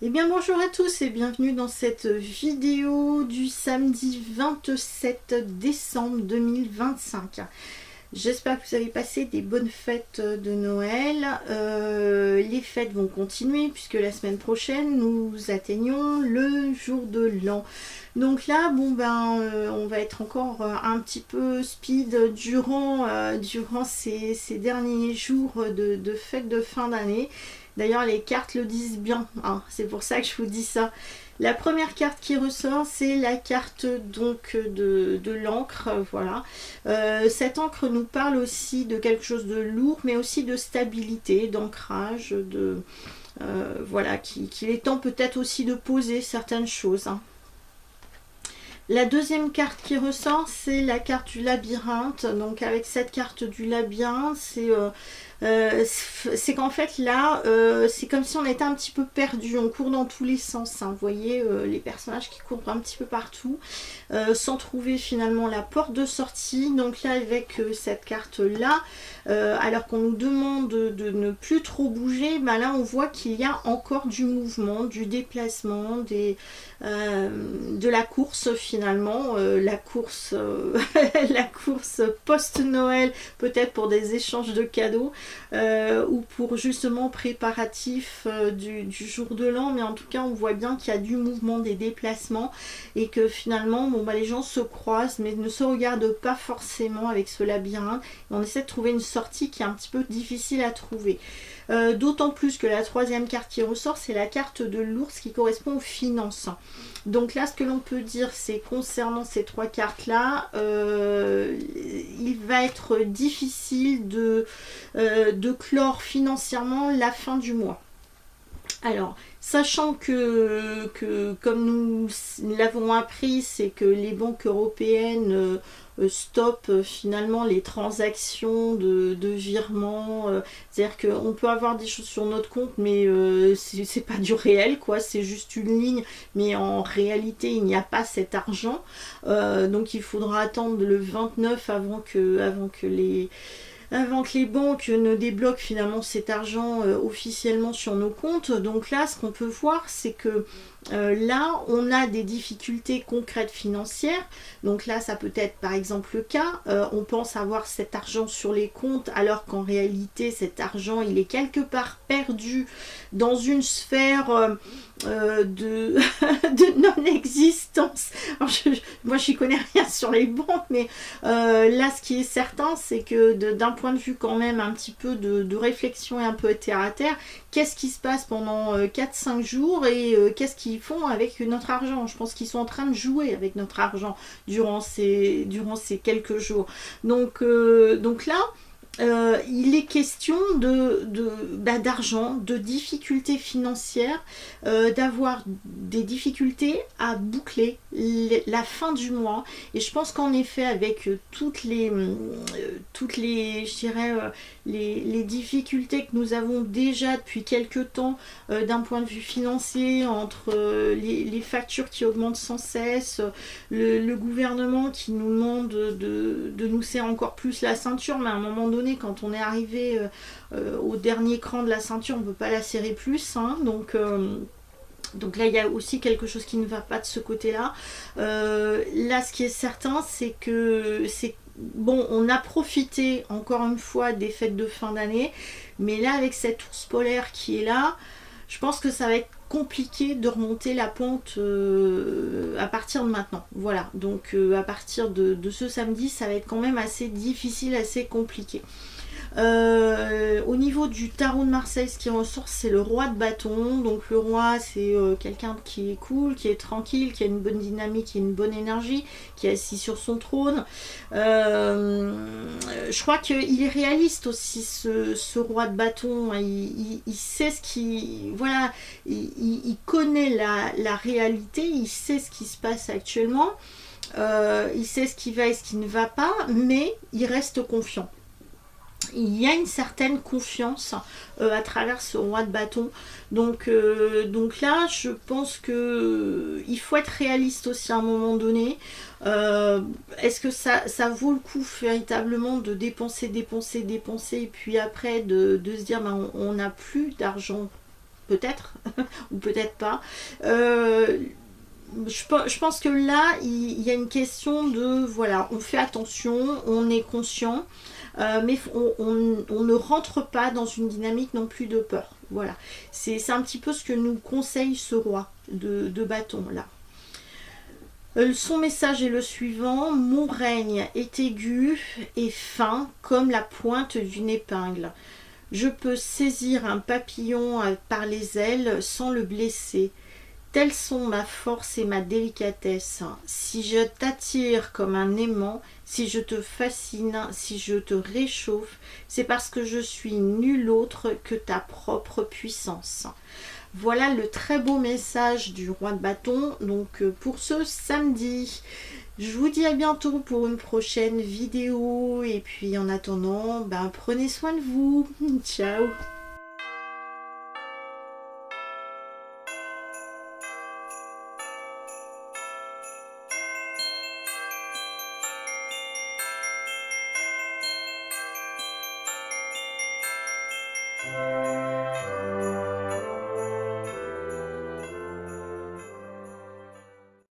Eh bien bonjour à tous et bienvenue dans cette vidéo du samedi 27 décembre 2025. J'espère que vous avez passé des bonnes fêtes de Noël. Les fêtes vont continuer puisque la semaine prochaine nous atteignons le jour de l'an. Donc là, on va être encore un petit peu speed durant ces derniers jours de fêtes de fin d'année. D'ailleurs, les cartes le disent bien, hein, c'est pour ça que je vous dis ça. La première carte qui ressort, c'est la carte donc de l'encre, voilà. Cette encre nous parle aussi de quelque chose de lourd, mais aussi de stabilité, d'ancrage, voilà, qu'il est temps peut-être aussi de poser certaines choses, hein. La deuxième carte qui ressort, c'est la carte du labyrinthe. Donc avec cette carte du labyrinthe, c'est qu'en fait là, c'est comme si on était un petit peu perdu, on court dans tous les sens, hein. Vous voyez les personnages qui courent un petit peu partout, sans trouver finalement la porte de sortie. Donc là avec cette carte là, alors qu'on nous demande de ne plus trop bouger, ben là on voit qu'il y a encore du mouvement, du déplacement, de la course finalement, la course post-Noël, peut-être pour des échanges de cadeaux, ou pour justement préparatifs du jour de l'an, mais en tout cas on voit bien qu'il y a du mouvement, des déplacements, et que finalement les gens se croisent mais ne se regardent pas forcément avec ce labyrinthe, et on essaie de trouver une sortie qui est un petit peu difficile à trouver. D'autant plus que la troisième carte qui ressort, c'est la carte de l'ours qui correspond aux finances. Donc là, ce que l'on peut dire, c'est concernant ces trois cartes-là, il va être difficile de clore financièrement la fin du mois. Alors, sachant que comme nous l'avons appris, c'est que les banques européennes stoppent finalement les transactions de virements. C'est-à-dire qu'on peut avoir des choses sur notre compte, mais c'est pas du réel, quoi. C'est juste une ligne, mais en réalité, il n'y a pas cet argent. Donc, il faudra attendre le 29 avant que les banques ne débloquent finalement cet argent officiellement sur nos comptes. Donc là, ce qu'on peut voir, c'est que là, on a des difficultés concrètes financières. Donc là, ça peut être par exemple le cas. On pense avoir cet argent sur les comptes alors qu'en réalité, cet argent, il est quelque part perdu dans une sphère de, de non-existence. Moi, je n'y connais rien sur les banques, mais là, ce qui est certain, c'est que d'un point de vue quand même un petit peu de réflexion et un peu terre à terre, qu'est-ce qui se passe pendant 4-5 jours et qu'est-ce qu'ils font avec notre argent. Je pense qu'ils sont en train de jouer avec notre argent durant ces quelques jours. Donc là, il est question d'argent, de difficultés financières, d'avoir des difficultés à boucler la fin du mois. Et je pense qu'en effet, avec je dirais, les difficultés que nous avons déjà depuis quelques temps d'un point de vue financier, entre les factures qui augmentent sans cesse, le gouvernement qui nous demande de nous serrer encore plus la ceinture, mais à un moment donné, quand on est arrivé au dernier cran de la ceinture, on ne peut pas la serrer plus, hein. Donc là, il y a aussi quelque chose qui ne va pas de ce côté-là. Là, ce qui est certain, c'est que bon, on a profité encore une fois des fêtes de fin d'année, mais là, avec cet ours polaire qui est là, je pense que ça va être compliqué de remonter la pente à partir de maintenant. Voilà, donc à partir de ce samedi, ça va être quand même assez difficile, assez compliqué. Au niveau du tarot de Marseille, ce qui ressort, c'est le roi de bâton. Donc le roi, c'est quelqu'un qui est cool, qui est tranquille, qui a une bonne dynamique, qui a une bonne énergie, qui est assis sur son trône. Je crois qu'il est réaliste aussi, ce roi de bâton. Il sait ce qui... Voilà, il connaît la réalité, il sait ce qui se passe actuellement. Il sait ce qui va et ce qui ne va pas, mais il reste confiant. Il y a une certaine confiance à travers ce roi de bâton. Donc là, je pense que il faut être réaliste aussi à un moment donné. Est-ce que ça vaut le coup véritablement de dépenser et puis après de se dire on n'a plus d'argent peut-être, ou peut-être pas. Je pense que là, il y a une question de, voilà, on fait attention, on est conscient, mais on ne rentre pas dans une dynamique non plus de peur. Voilà, c'est un petit peu ce que nous conseille ce roi de bâton là. Son message est le suivant: mon règne est aigu et fin comme la pointe d'une épingle. Je peux saisir un papillon par les ailes sans le blesser. Telles sont ma force et ma délicatesse. Si je t'attire comme un aimant, si je te fascine, si je te réchauffe, c'est parce que je suis nul autre que ta propre puissance. Voilà le très beau message du roi de bâton, donc pour ce samedi. Je vous dis à bientôt pour une prochaine vidéo, et puis en attendant, prenez soin de vous. Ciao.